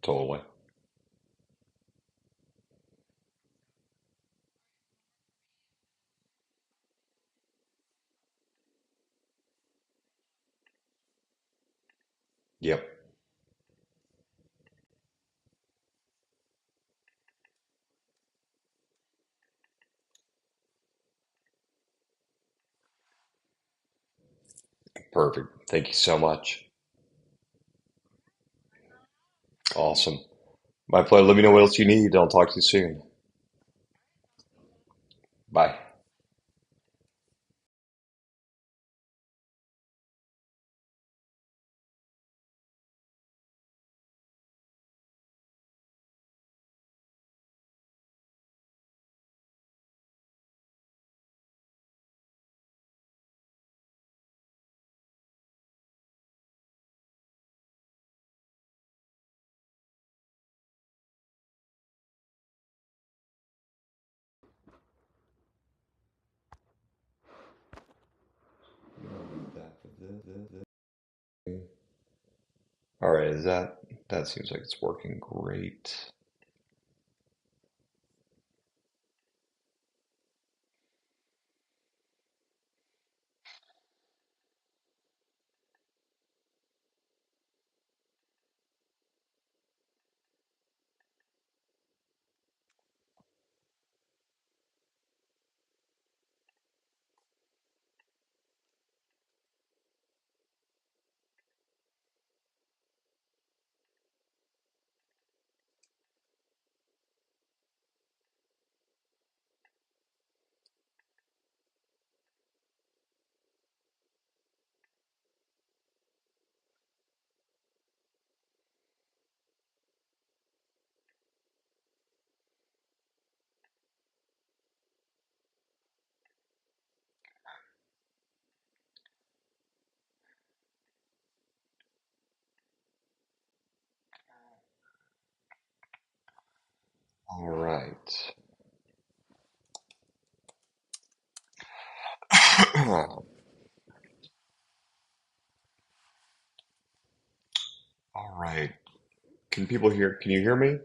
Totally. Yep. Perfect. Thank you so much. Awesome. My pleasure. Let me know what else you need. I'll talk to you soon. Bye. All right, that seems like it's working great. All right. All right. Can people hear? Can you hear me?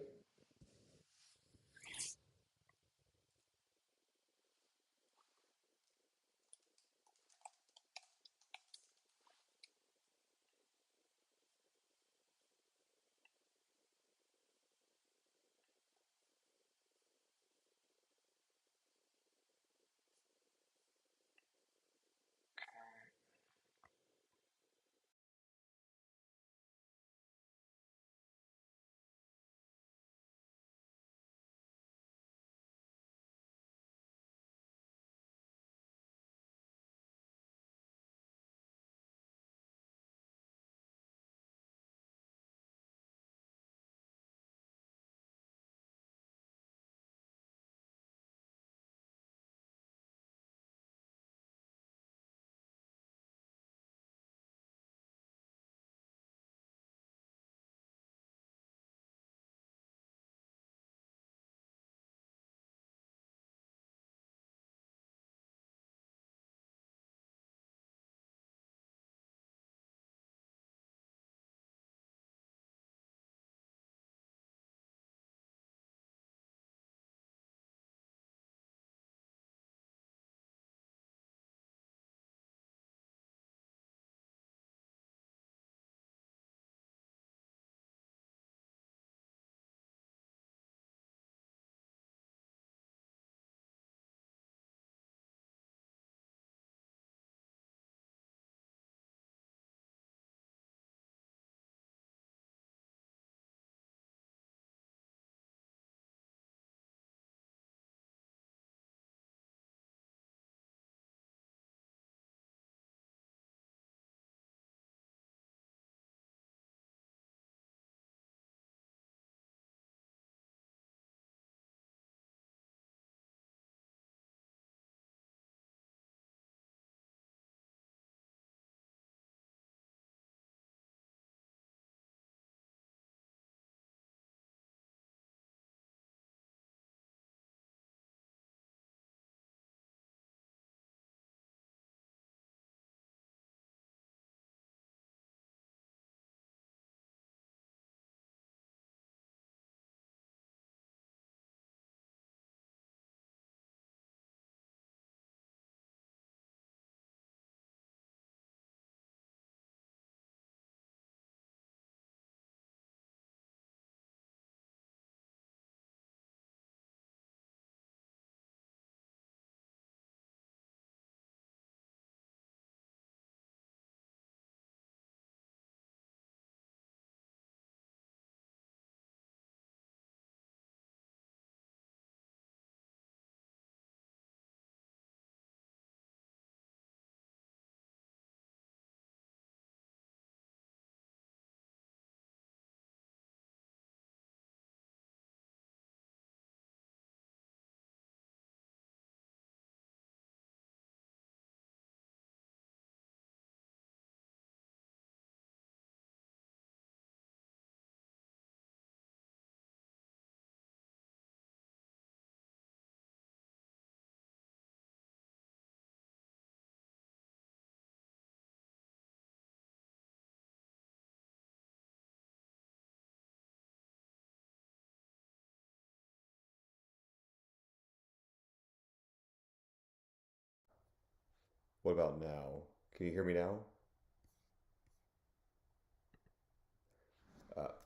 What about now? Can you hear me now?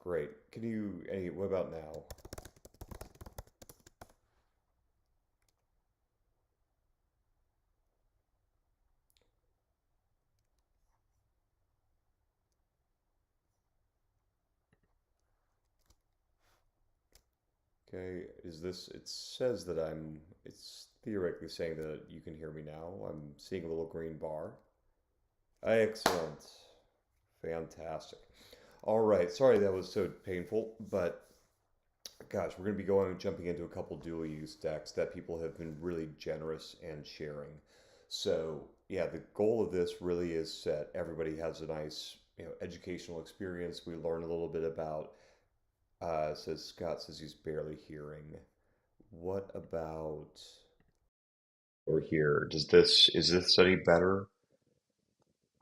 Great. What about now? Okay, it says that it's theoretically saying that you can hear me now. I'm seeing a little green bar. Excellent. Fantastic. All right, sorry that was so painful, but gosh, we're going to be jumping into a couple dual use decks that people have been really generous and sharing. So, yeah, the goal of this really is that everybody has a nice, educational experience. We learn a little bit about, says Scott says he's barely hearing. What about over here? Is this any better?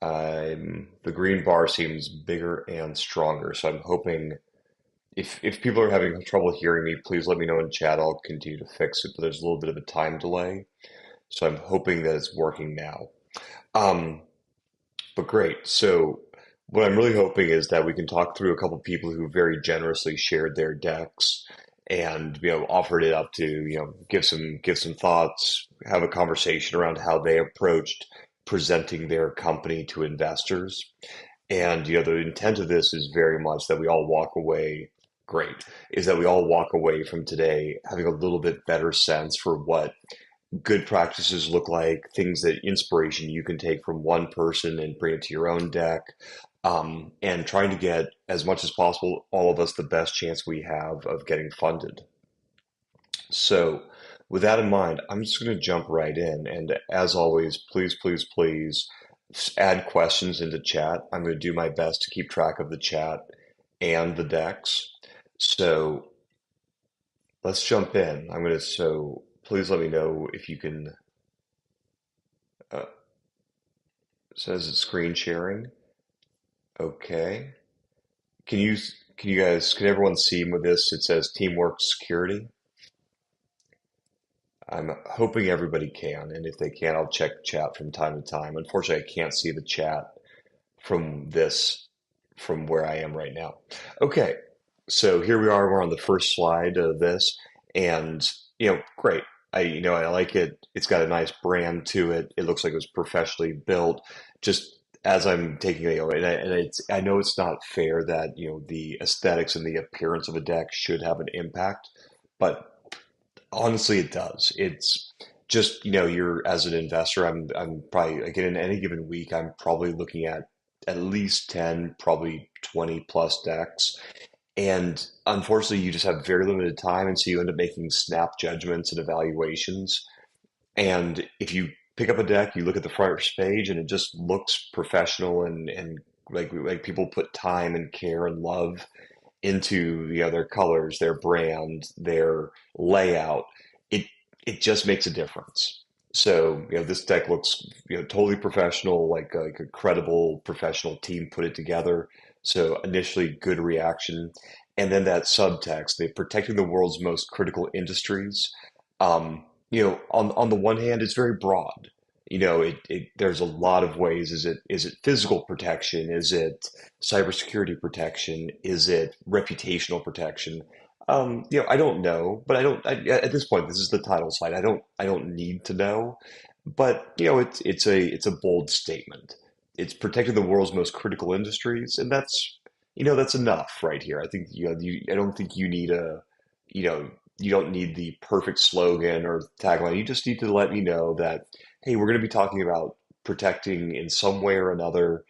The green bar seems bigger and stronger, so I'm hoping if people are having trouble hearing me, please let me know in chat. I'll continue to fix it, but there's a little bit of a time delay, so I'm hoping that it's working now. Um, but great. So what I'm really hoping is that we can talk through a couple people who very generously shared their decks and offered it up to give some thoughts, have a conversation around how they approached presenting their company to investors. And the intent of this is very much that we all walk away great, is that we all walk away from today having a little bit better sense for what good practices look like, things that inspiration you can take from one person and bring it to your own deck, and trying to get as much as possible, all of us, the best chance we have of getting funded. So, with that in mind, I'm just going to jump right in. And as always, please, please, please add questions into chat. I'm going to do my best to keep track of the chat and the decks. So, let's jump in. So please let me know if you can, uh, says it's screen sharing. Okay. Can you, can everyone see with this? It says teamwork security. I'm hoping everybody can, and if they can, I'll check chat from time to time. Unfortunately, I can't see the chat from from where I am right now. Okay, so here we are. We're on the first slide of this, and great. I like it. It's got a nice brand to it. It looks like it was professionally built. Just as I'm taking I know it's not fair that the aesthetics and the appearance of a deck should have an impact, but honestly, it does. It's just, you're as an investor, I'm probably like in any given week, I'm probably looking at least 10, probably 20 plus decks. And unfortunately, you just have very limited time, and so you end up making snap judgments and evaluations. And if you pick up a deck, you look at the first page, and it just looks professional and like people put time and care and love into their colors, their brand, their layout, it it just makes a difference. So this deck looks totally professional, like a credible professional team put it together. So initially, good reaction, and then that subtext, they protecting the world's most critical industries. On the one hand, it's very broad. There's a lot of ways. Is it physical protection? Is it cybersecurity protection? Is it reputational protection? I don't know, but at this point, this is the title slide. I don't need to know, but it's a bold statement. It's protecting the world's most critical industries, and that's enough right here. I think I don't think you need you know, you don't need the perfect slogan or tagline. You just need to let me know that, hey, we're going to be talking about protecting in some way or another,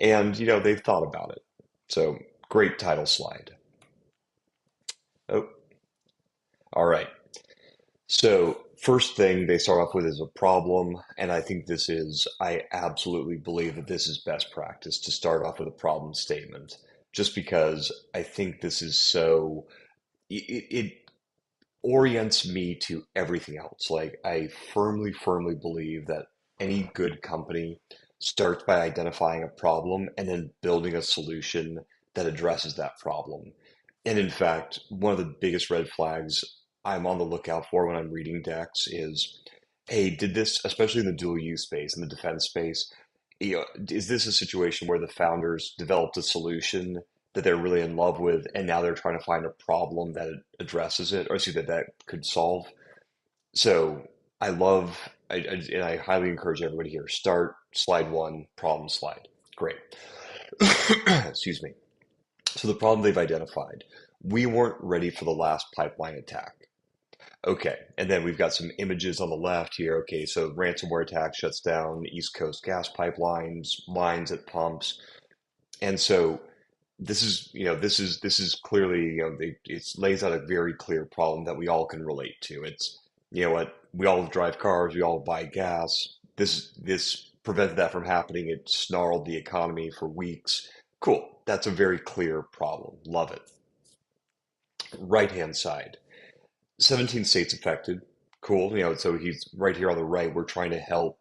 and they've thought about it. So great title slide. Oh, all right. So first thing they start off with is a problem, and I absolutely believe that this is best practice to start off with a problem statement, just because I think this is so it orients me to everything else. Like I firmly, firmly believe that any good company starts by identifying a problem and then building a solution that addresses that problem. And in fact, one of the biggest red flags I'm on the lookout for when I'm reading decks is hey, did this, especially in the dual use space, in the defense space, is this a situation where the founders developed a solution that they're really in love with, and now they're trying to find a problem that addresses it, or see that could solve? So and I highly encourage everybody here, start slide one, problem slide. Great. Excuse me. So the problem they've identified, we weren't ready for the last pipeline attack. Okay, and then we've got some images on the left here. Okay, so ransomware attack shuts down East Coast gas pipelines, lines at pumps, and so this is clearly it lays out a very clear problem that we all can relate to. It's what we all drive cars, we all buy gas. This prevented that from happening. It snarled the economy for weeks. Cool, that's a very clear problem. Love it. Right hand side. 17 states affected. Cool. So he's right here on the right. We're trying to help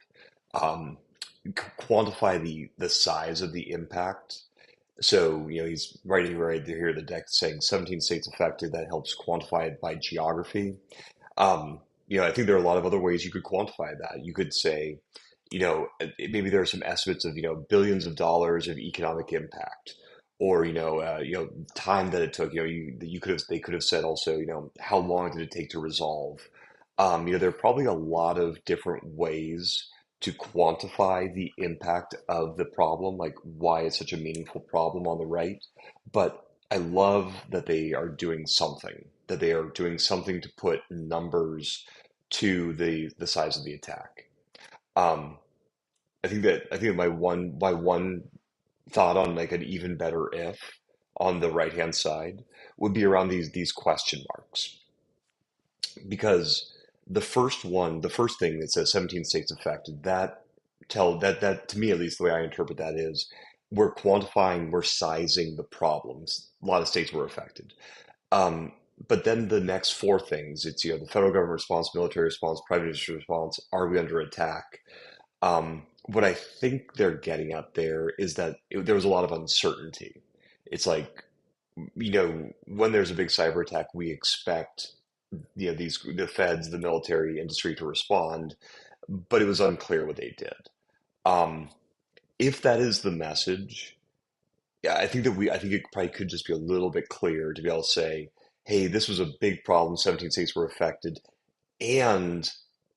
um, quantify the size of the impact. So, he's writing right here, the deck saying 17 states affected. That helps quantify it by geography. I think there are a lot of other ways you could quantify that. You could say, maybe there are some estimates of, billions of dollars of economic impact, or time that it took. They could have said also, how long did it take to resolve? There are probably a lot of different ways to quantify the impact of the problem, like why it's such a meaningful problem on the right. But I love that they are doing something, that they are doing something to put numbers to the size of the attack. Um, I think my one thought on like an even better if on the right hand side would be around these question marks, because the first thing that says 17 states affected, that to me, at least the way I interpret that is, we're sizing the problems. A lot of states were affected. Um, but then the next four things, it's the federal government response, military response, private industry response. Are we under attack? What I think they're getting at there is that there was a lot of uncertainty. It's like, when there's a big cyber attack, we expect the feds, the military industry to respond, but it was unclear what they did. Um, if that is the message, yeah, I think it probably could just be a little bit clearer to be able to say, hey, this was a big problem. 17 states were affected, and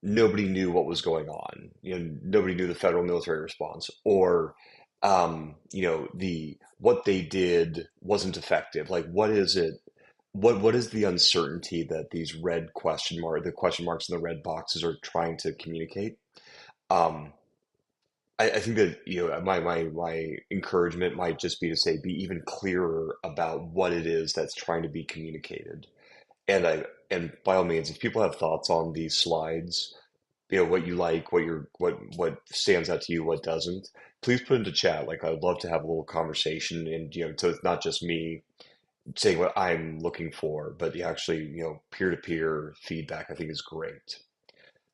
nobody knew what was going on. Nobody knew the federal military response, or the what they did wasn't effective. Like, what is it? What is the uncertainty that these the question marks in the red boxes are trying to communicate? Um, I think that my encouragement might just be to say be even clearer about what it is that's trying to be communicated. And by all means, if people have thoughts on these slides, what you like, what stands out to you, what doesn't, please put into chat. Like, I'd love to have a little conversation, and so it's not just me saying what I'm looking for, but actually, peer-to-peer feedback I think is great.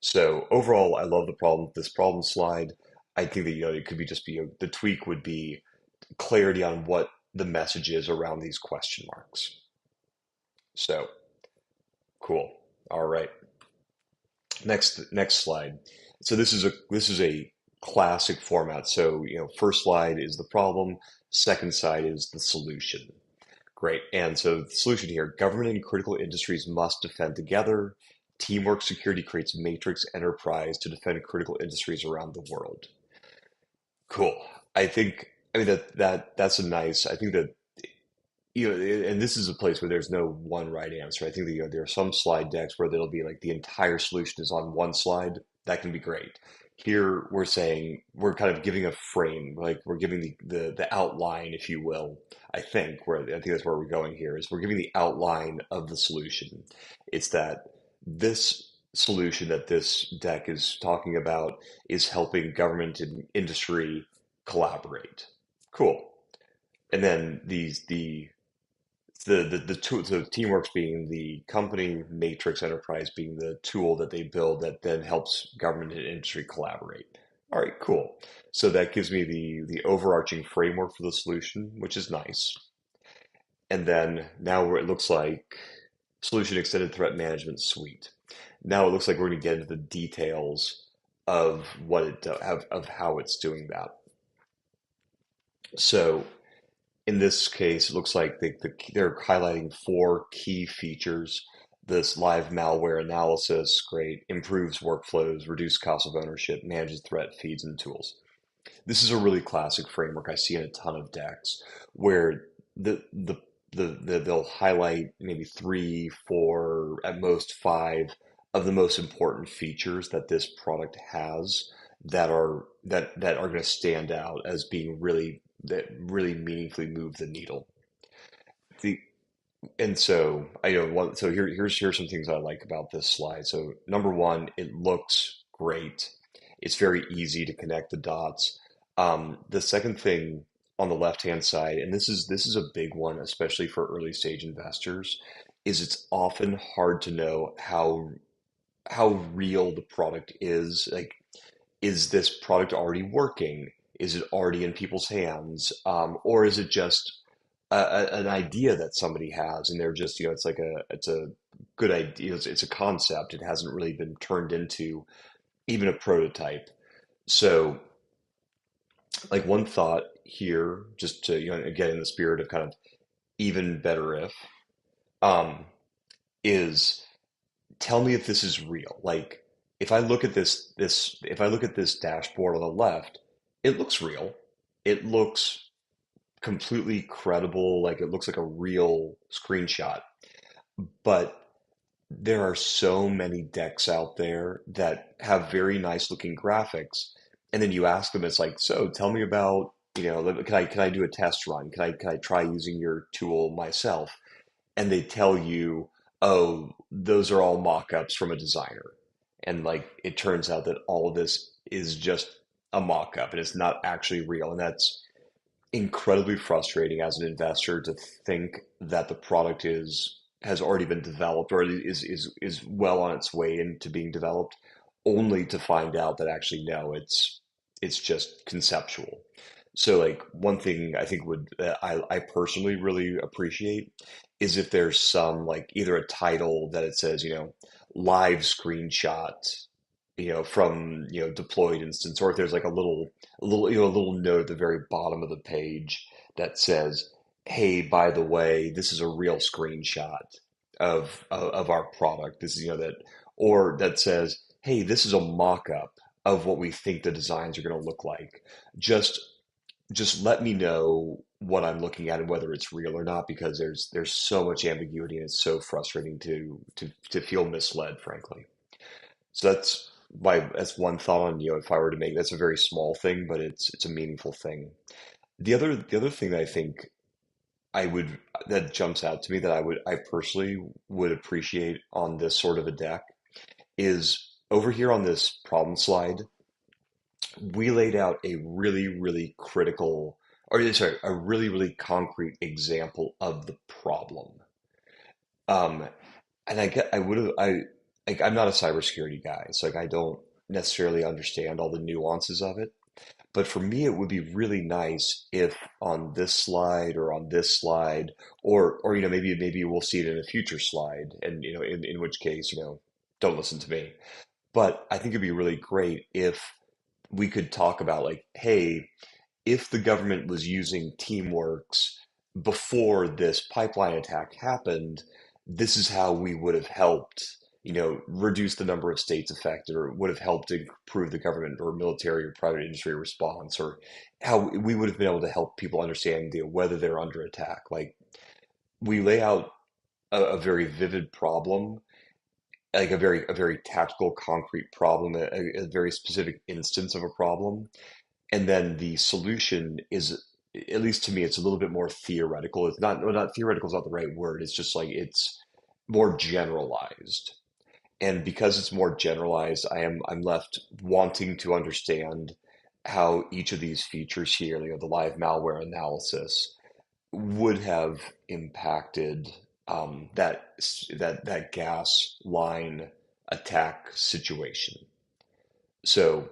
So overall, I love this problem slide. I think that, it could be just be, the tweak would be clarity on what the message is around these question marks. So cool. All right. Next slide. So this is a classic format. So, first slide is the problem, second slide is the solution. Great. And so the solution here, government and critical industries must defend together. Teamwork security creates matrix enterprise to defend critical industries around the world. Cool. I mean that's I think that, and this is a place where there's no one right answer. I think that, there are some slide decks where there'll be like the entire solution is on one slide. That can be great. Here we're saying we're kind of giving a frame, like we're giving the outline, if you will. I think that's where we're going here, is we're giving the outline of the solution. It's that this solution that this deck is talking about is helping government and industry collaborate. Cool. And then the teamworks being the company, matrix enterprise being the tool that they build that then helps government and industry collaborate. All right, cool. So that gives me the overarching framework for the solution, which is nice. And then now it looks like solution extended threat management suite. Now it looks like we're going to get into the details of what it of how it's doing that. So in this case, it looks like they're highlighting four key features. This live malware analysis, great, improves workflows, reduce cost of ownership, manages threat feeds and tools. This is a really classic framework I see in a ton of decks where they'll highlight maybe three, four, at most five of the most important features that this product has that are going to stand out as being really that really meaningfully move the needle. The and so I so here's some things I like about this slide. So number one, it looks great. It's very easy to connect the dots. The second thing on the left-hand side, and this is a big one, especially for early stage investors, is it's often hard to know how real the product is. Like, is this product already working? Is it already in people's hands? Or is it just an idea that somebody has and they're just, it's a good idea. It's a concept. It hasn't really been turned into even a prototype. So like one thought here, just to, again, in the spirit of kind of even better if, um, is tell me if this is real. Like if I look at if I look at this dashboard on the left, it looks real. It looks completely credible. Like it looks like a real screenshot. But there are so many decks out there that have very nice looking graphics. And then you ask them, it's like, so tell me about, can I do a test run? Can I try using your tool myself? And they tell you, oh, those are all mock-ups from a designer. And like it turns out that all of this is just a mock-up and it's not actually real. And that's incredibly frustrating as an investor to think that the product has already been developed or is well on its way into being developed, only to find out that actually no, it's just conceptual. So like one thing I think would that I personally really appreciate is if there's some like either a title that it says, live screenshot, from, deployed instance, or if there's like a little note at the very bottom of the page that says, hey, by the way, this is a real screenshot of our product. This is, that, or that says, hey, this is a mock-up of what we think the designs are going to look like. Just just let me know what I'm looking at and whether it's real or not, because there's so much ambiguity and it's so frustrating to feel misled, frankly. So that's one thought on, if I were to make, that's a very small thing, but it's a meaningful thing. The other thing that I think I would that jumps out to me that I personally would appreciate on this sort of a deck is over here on this problem slide, we laid out a really, really critical, or sorry, a really, really concrete example of the problem. Um, and I would have, like, I'm not a cybersecurity guy, so like, I don't necessarily understand all the nuances of it. But for me, it would be really nice if on this slide or on this slide, or maybe we'll see it in a future slide, and in which case, don't listen to me. But I think it'd be really great if we could talk about like, hey, if the government was using Teamworks before this pipeline attack happened, this is how we would have helped, reduce the number of states affected, or would have helped improve the government or military or private industry response, or how we would have been able to help people understand whether they're under attack. Like we lay out a very vivid problem, like a very tactical, concrete problem, a very specific instance of a problem, and then the solution is, at least to me, it's a little bit more theoretical. It's not, well, not theoretical is not the right word. It's just like it's more generalized. And because it's more generalized, I'm left wanting to understand how each of these features here, the live malware analysis, would have impacted that gas line attack situation. So,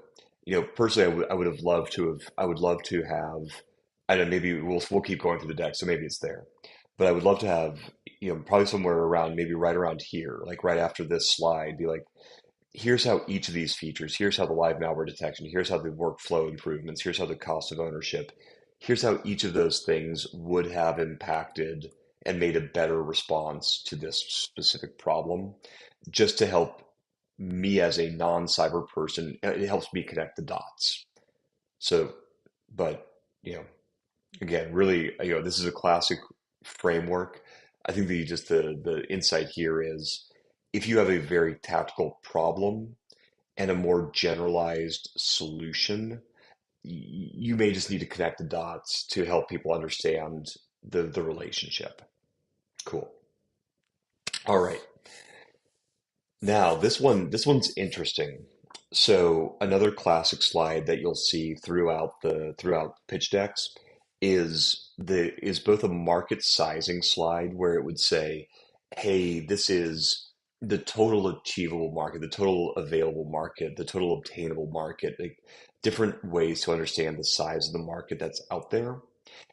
personally, I would have loved to have. I would love to have. I don't know. Maybe we'll keep going through the deck, so maybe it's there. But I would love to have. probably somewhere around, maybe right around here, like right after this slide, be like, here's how each of these features, here's how the live malware detection, here's how the workflow improvements, here's how the cost of ownership, here's how each of those things would have impacted and made a better response to this specific problem, just to help me as a non-cyber person. It helps me connect the dots. So, but, you know, again, really, this is a classic framework. I think the insight here is if you have a very tactical problem and a more generalized solution, you may just need to connect the dots to help people understand the relationship. Cool. All right. Now this one's interesting. So another classic slide that you'll see throughout pitch decks is both a market sizing slide where it would say, hey, this is the total achievable market, the total available market, the total obtainable market, like different ways to understand the size of the market that's out there.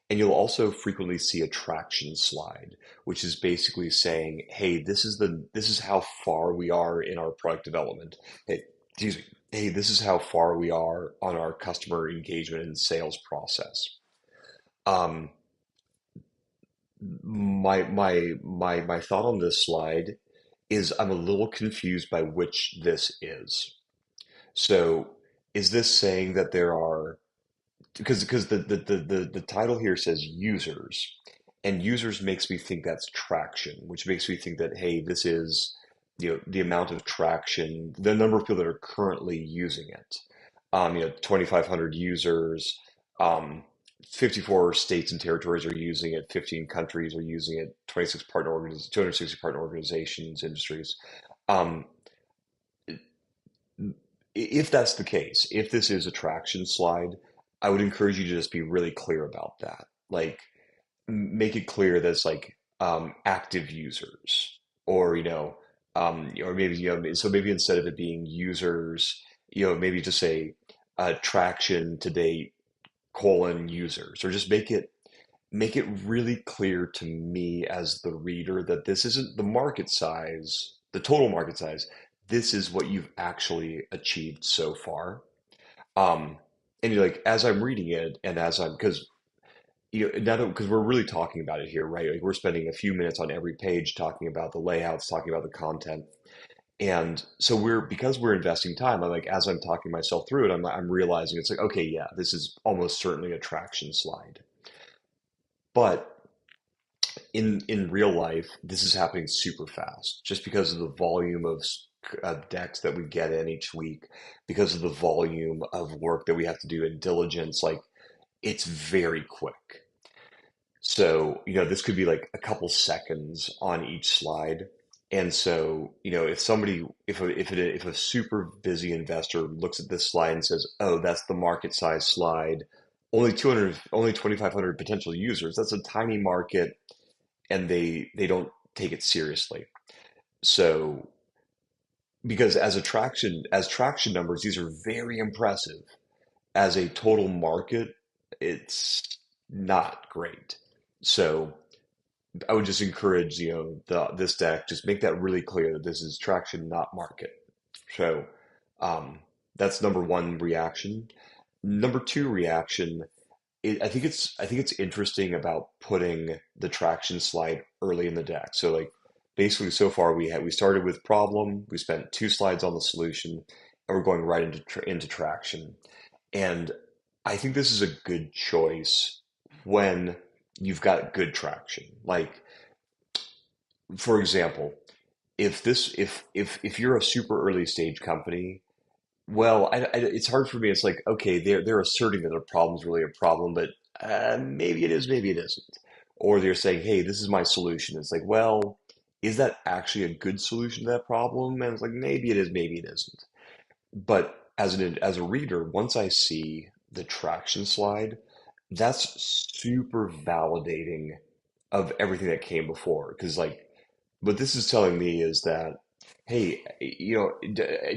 And you'll also frequently see a traction slide, which is basically saying, hey, this is how far we are in our product development. Hey, excuse me. Hey, this is how far we are on our customer engagement and sales process. Um, my thought on this slide is I'm a little confused by which this is. So is this saying that there are, because the title here says users, and users makes me think that's traction, which makes me think that, hey, this is, the amount of traction, the number of people that are currently using it. 2,500 users, um, 54 states and territories are using it, 15 countries are using it, 260 partner organizations, industries. Um, if that's the case, if this is a traction slide, I would encourage you to just be really clear about that. Like, make it clear that it's like active users, or or maybe so maybe instead of it being users, maybe just say traction to date colon users, or just make it really clear to me as the reader that this isn't the market size, the total market size. This is what you've actually achieved so far. Um, and you're like, as I'm reading it, and as I'm, because now that because we're really talking about it here, right? Like we're spending a few minutes on every page talking about the layouts, talking about the content, and so because we're investing time. I'm like, as I'm talking myself through it, I'm realizing it's like, okay, yeah, this is almost certainly a traction slide, but in real life, this is happening super fast just because of the volume of decks that we get in each week, because of the volume of work that we have to do in diligence. Like, it's very quick. So, this could be like a couple seconds on each slide. And so, if a super busy investor looks at this slide and says, "Oh, that's the market size slide, only 2,500 potential users. That's a tiny market," and they don't take it seriously. So, because as traction numbers, these are very impressive. As a total market, it's not great. So I would just encourage, this deck, just make that really clear that this is traction, not market. So um, that's number one reaction. Number two reaction, I think it's interesting about putting the traction slide early in the deck. So like basically so far we started with problem, we spent two slides on the solution, and we're going right into traction. And I think this is a good choice when you've got good traction. Like, for example, if you're a super early stage company, well, it's hard for me. It's like, okay, they're asserting that their problem is really a problem, but maybe it is, maybe it isn't. Or they're saying, hey, this is my solution. It's like, well, is that actually a good solution to that problem? And it's like, maybe it is, maybe it isn't. But as a reader, once I see the traction slide, that's super validating of everything that came before. Because like what this is telling me is that, hey,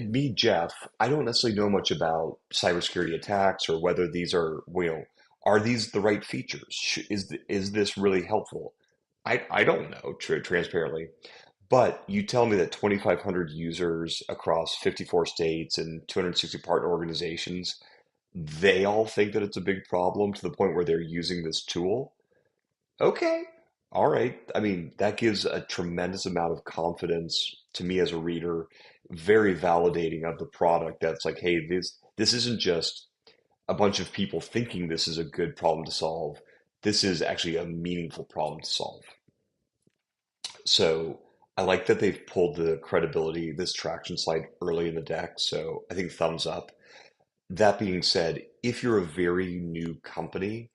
me, Jeff, I don't necessarily know much about cybersecurity attacks or whether these are these the right features? Is this really helpful? I don't know, transparently. But you tell me that 2,500 users across 54 states and 260 partner organizations, they all think that it's a big problem to the point where they're using this tool. Okay. All right. I mean, that gives a tremendous amount of confidence to me as a reader, very validating of the product. That's like, hey, this isn't just a bunch of people thinking this is a good problem to solve. This is actually a meaningful problem to solve. So I like that they've pulled the credibility, this traction slide early in the deck. So I think thumbs up. That being said, if you're a very new company,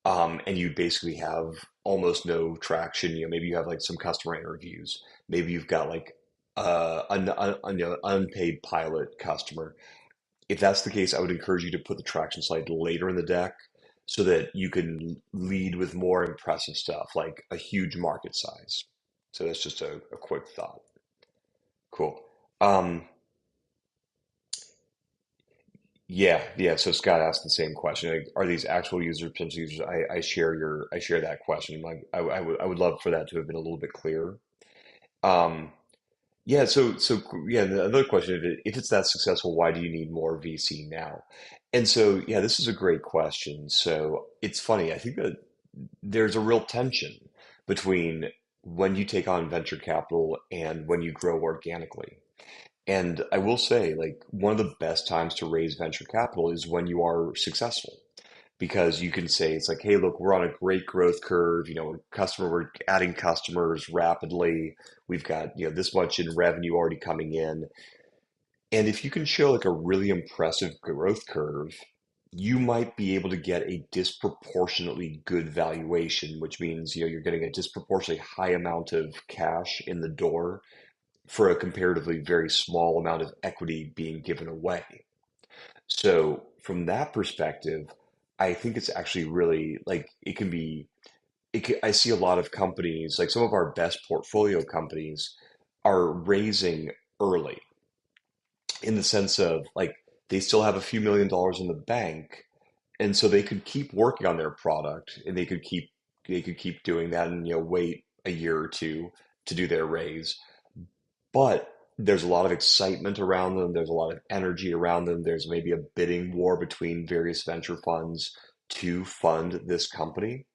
and you basically have almost no traction, maybe you have like some customer interviews, maybe you've got like an unpaid pilot customer. If that's the case, I would encourage you to put the traction slide later in the deck so that you can lead with more impressive stuff, like a huge market size. So that's just a quick thought. Cool. Um, yeah. So Scott asked the same question. Like, are these actual users, potential users? I share that question. Like, I would love for that to have been a little bit clearer. Um, yeah. Yeah. The other question, if it's that successful, why do you need more VC now? And so, yeah, this is a great question. So it's funny. I think that there's a real tension between when you take on venture capital and when you grow organically. And I will say, like, one of the best times to raise venture capital is when you are successful, because you can say, it's like, hey, look, we're on a great growth curve. We're adding customers rapidly. We've got, this much in revenue already coming in. And if you can show like a really impressive growth curve, you might be able to get a disproportionately good valuation, which means, you're getting a disproportionately high amount of cash in the door for a comparatively very small amount of equity being given away. So from that perspective, I think it's actually really like it can be. I see a lot of companies, like some of our best portfolio companies, are raising early in the sense of like they still have a few $1 million in the bank, and so they could keep working on their product, and they could keep doing that, and wait a year or two to do their raise. But there's a lot of excitement around them. There's a lot of energy around them. There's maybe a bidding war between various venture funds to fund this company.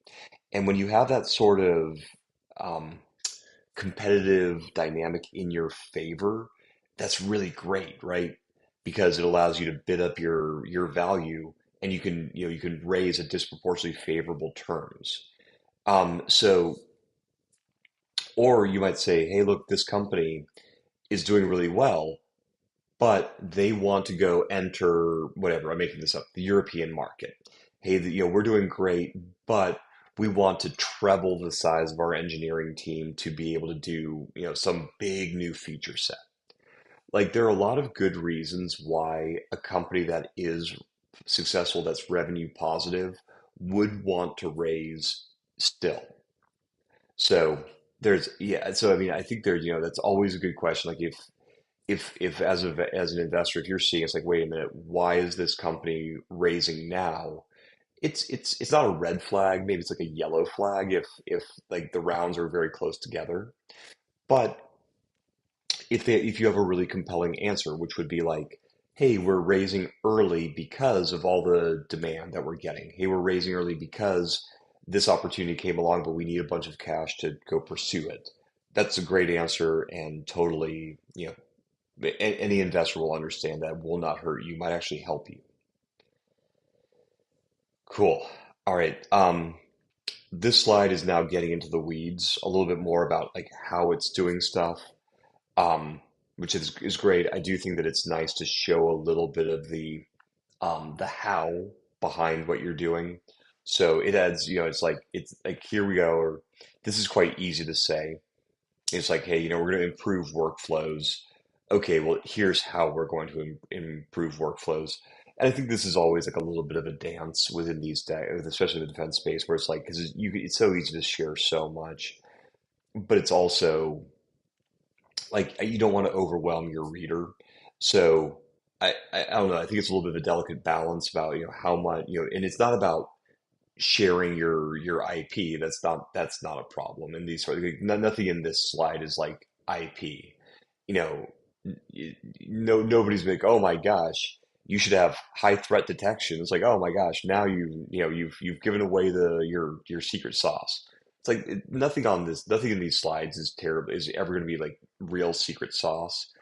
And when you have that sort of um, competitive dynamic in your favor, that's really great, right? Because it allows you to bid up your value, and you can raise at disproportionately favorable terms. So, or you might say, hey, look, this company is doing really well, but they want to go enter whatever, I'm making this up, the European market. Hey, we're doing great, but we want to treble the size of our engineering team to be able to do, some big new feature set. Like there are a lot of good reasons why a company that is successful, that's revenue positive, would want to raise still. So yeah, so I mean, I think that's always a good question. Like if as an investor, if you're seeing it's like, wait a minute, why is this company raising now? It's not a red flag, maybe it's like a yellow flag if like the rounds are very close together. But if you have a really compelling answer, which would be like, hey, we're raising early because of all the demand that we're getting. Hey, we're raising early because this opportunity came along, but we need a bunch of cash to go pursue it. That's a great answer, and totally, any investor will understand that will not hurt you, might actually help you. Cool. All right. This slide is now getting into the weeds a little bit more about like how it's doing stuff, um, which is great. I do think that it's nice to show a little bit of the how behind what you're doing. So it adds, it's like here we go, or this is quite easy to say. It's like, hey, we're going to improve workflows. Okay, well, here's how we're going to improve workflows. And I think this is always like a little bit of a dance within these days, especially the defense space, where it's like, because it's so easy to share so much, but it's also like you don't want to overwhelm your reader. So I don't know. I think it's a little bit of a delicate balance about how much and it's not about sharing your IP. That's not a problem. And these sort of nothing in this slide is like IP. You know, no nobody's like, oh my gosh, you should have high threat detection. It's like, oh my gosh, now you've given away your secret sauce. It's like nothing in these slides is terrible is ever going to be like real secret sauce,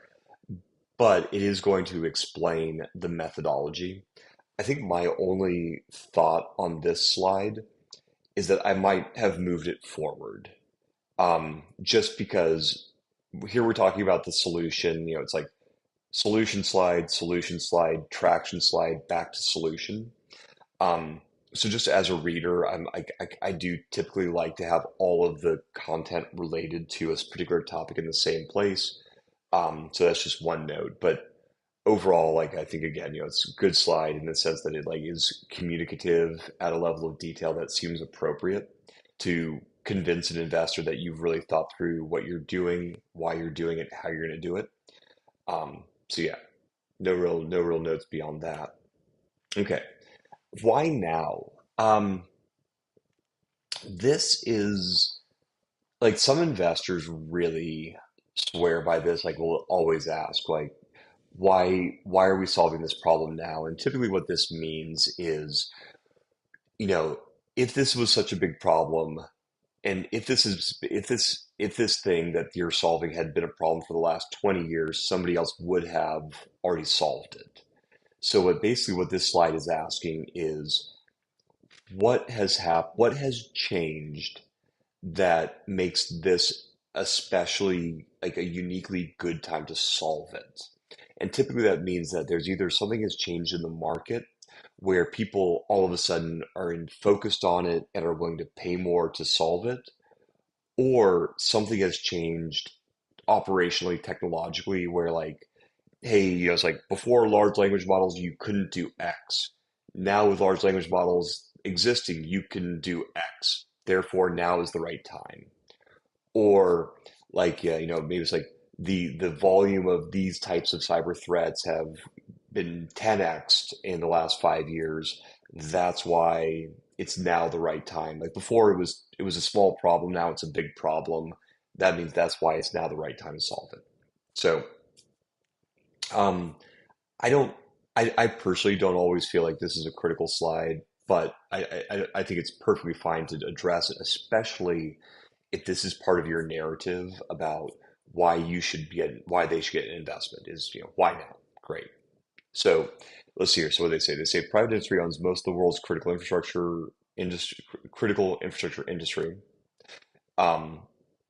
but it is going to explain the methodology. I think my only thought on this slide is that I might have moved it forward. Just because here we're talking about the solution, it's like solution slide, traction slide, back to solution. So just as a reader, I do typically like to have all of the content related to a particular topic in the same place. So that's just one note. But overall, like I think again, it's a good slide in the sense that it like is communicative at a level of detail that seems appropriate to convince an investor that you've really thought through what you're doing, why you're doing it, how you're going to do it. So yeah, no real notes beyond that. Okay, why now? This is like some investors really swear by this, like will always ask, like, why are we solving this problem now? And typically what this means is, you know, if this was such a big problem, and if this thing that you're solving had been a problem for the last 20 years, somebody else would have already solved it. So what this slide is asking is what has changed that makes this especially like a uniquely good time to solve it. And typically that means that there's either something has changed in the market where people all of a sudden are focused on it and are willing to pay more to solve it, or something has changed operationally, technologically, where like, hey, it's like before large language models, you couldn't do X. Now with large language models existing, you can do X. Therefore, now is the right time. Or like, yeah, maybe it's like the volume of these types of cyber threats have been 10x in the last 5 years. That's why it's now the right time. Like before it was a small problem, now it's a big problem. That means that's why it's now the right time to solve it. So um, I don't I personally don't always feel like this is a critical slide, but I think it's perfectly fine to address it, especially if this is part of your narrative about why they should get an investment is, why now? Great. So let's see here. So what they say, private industry owns most of the world's critical infrastructure industry. Um,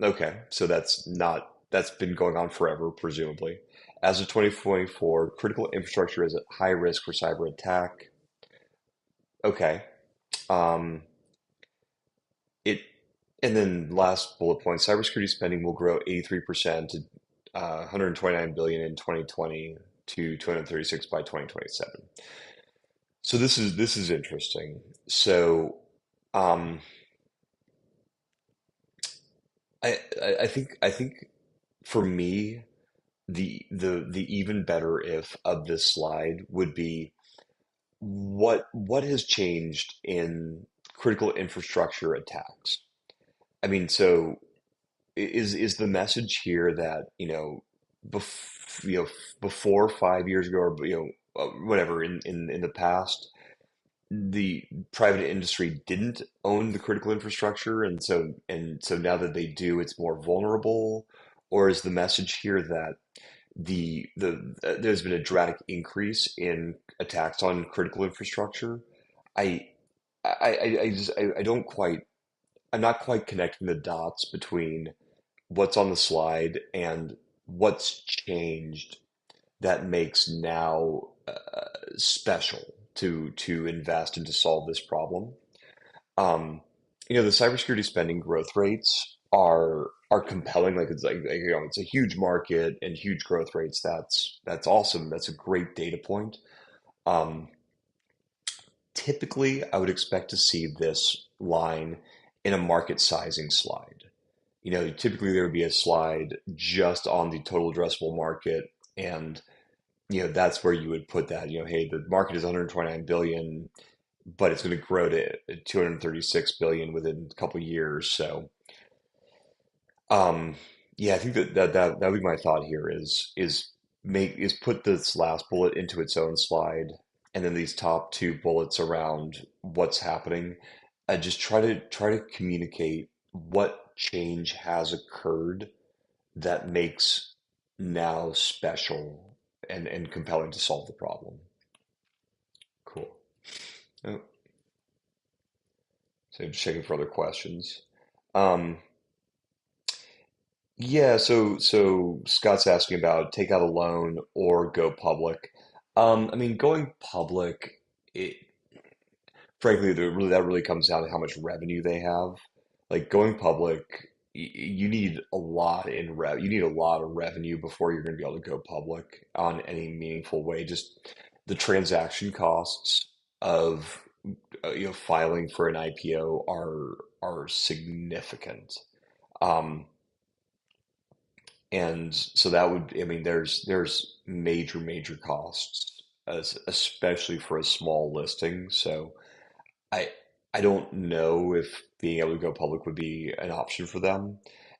okay, so that's been going on forever, presumably. As of 2024, critical infrastructure is at high risk for cyber attack. Okay. Um, it and then last bullet point, cybersecurity spending will grow 83% to 129 billion in 2020 to 236 by 2027. So this is interesting. So um, I think for me the even better if of this slide would be what has changed in critical infrastructure attacks. I mean, so is the message here that before 5 years ago, or whatever in the past, the private industry didn't own the critical infrastructure, and so now that they do, it's more vulnerable? Or is the message here that there's been a dramatic increase in attacks on critical infrastructure? I I don't quite I'm not quite connecting the dots between what's on the slide and what's changed that makes now special to invest and to solve this problem. Um, the cybersecurity spending growth rates are compelling. Like it's a huge market and huge growth rates. That's awesome. That's a great data point. Um, Typically, I would expect to see this line in a market sizing slide. Typically there would be a slide just on the total addressable market, and that's where you would put that. Hey, the market is 129 billion. but it's going to grow to 236 billion within a couple of years. So, um, yeah, I think that would be my thought here is put this last bullet into its own slide, and then these top two bullets around what's happening. Just try to communicate what change has occurred that makes now special and compelling to solve the problem. Cool. Oh, so just checking for other questions. Um, yeah, so Scott's asking about take out a loan or go public. I mean, going public, it, frankly, that really comes down to how much revenue they have. Like going public, you need a lot you need a lot of revenue before you're going to be able to go public on any meaningful way. Just the transaction costs of filing for an IPO are significant. Um, and so that would, I mean, there's major costs, especially for a small listing. So I I don't know if being able to go public would be an option for them.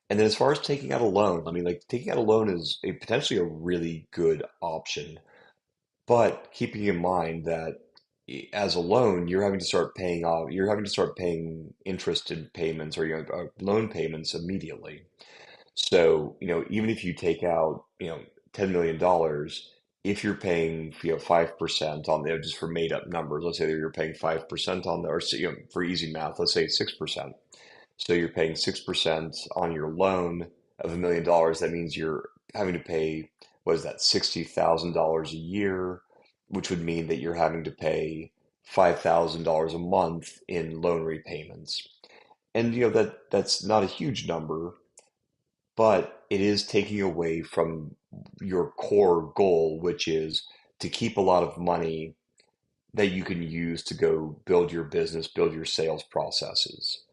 And then as far as taking out a loan, I mean, like taking out a loan is potentially a really good option, but keeping in mind that as a loan, you're having to start paying interest in payments or loan payments immediately. So, even if you take out, $10 million, if you're paying, 5% on there, just for made up numbers, let's say that you're paying 5% on there, or, for easy math, let's say 6%. So you're paying 6% on your loan of $1 million. That means you're having to pay, what is that, $60,000 a year, which would mean that you're having to pay $5,000 a month in loan repayments. And that's not a huge number, but it is taking away from your core goal, which is to keep a lot of money that you can use to go build your business, build your sales processes.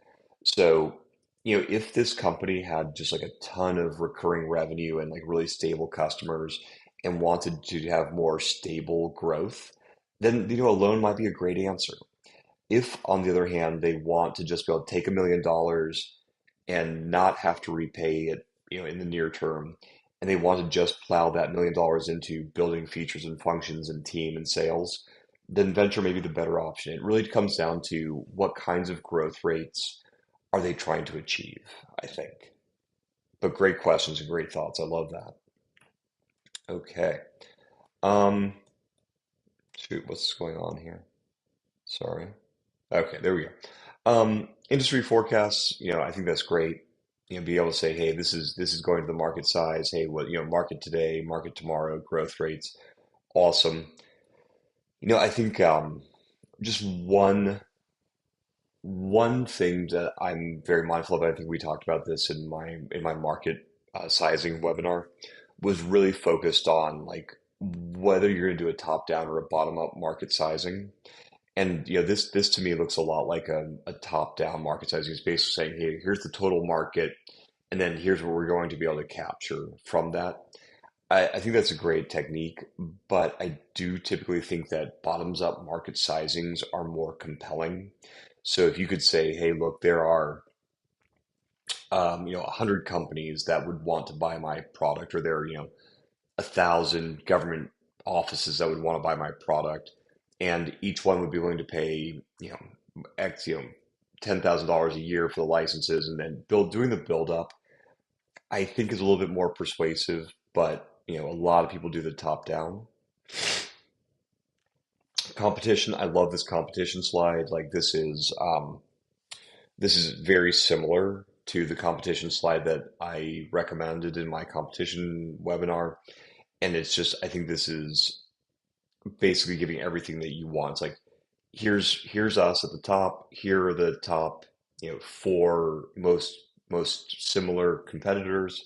So, if this company had just like a ton of recurring revenue and like really stable customers and wanted to have more stable growth, then, a loan might be a great answer. If, on the other hand, they want to just be able to take $1 million and not have to repay it, in the near term, and they want to just plow that $1 million into building features and functions and team and sales, then venture may be the better option. It really comes down to what kinds of growth rates are they trying to achieve, I think. But great questions and great thoughts. I love that. Okay. Um, shoot, what's going on here? Sorry. Okay, there we go. Industry forecasts, I think that's great. Be able to say, hey, this is going to the market size. Hey, what, market today, market tomorrow, growth rates, awesome. I think just one thing that I'm very mindful of, I think we talked about this in my market sizing webinar, was really focused on like whether you're going to do a top down or a bottom up market sizing. And this to me looks a lot like a top-down market sizing. It's basically saying, hey, here's the total market, and then here's what we're going to be able to capture from that. I think that's a great technique, but I do typically think that bottoms-up market sizings are more compelling. So if you could say, hey, look, there are 100 companies that would want to buy my product, or there are 1,000 government offices that would want to buy my product, and each one would be willing to pay, X, $10,000 a year for the licenses, and then doing the build up, I think is a little bit more persuasive, but a lot of people do the top down. Competition, I love this competition slide. Like this is very similar to the competition slide that I recommended in my competition webinar. And it's just, I think this is basically giving everything that you want. It's like, here's us at the top. Here are the top, four most similar competitors.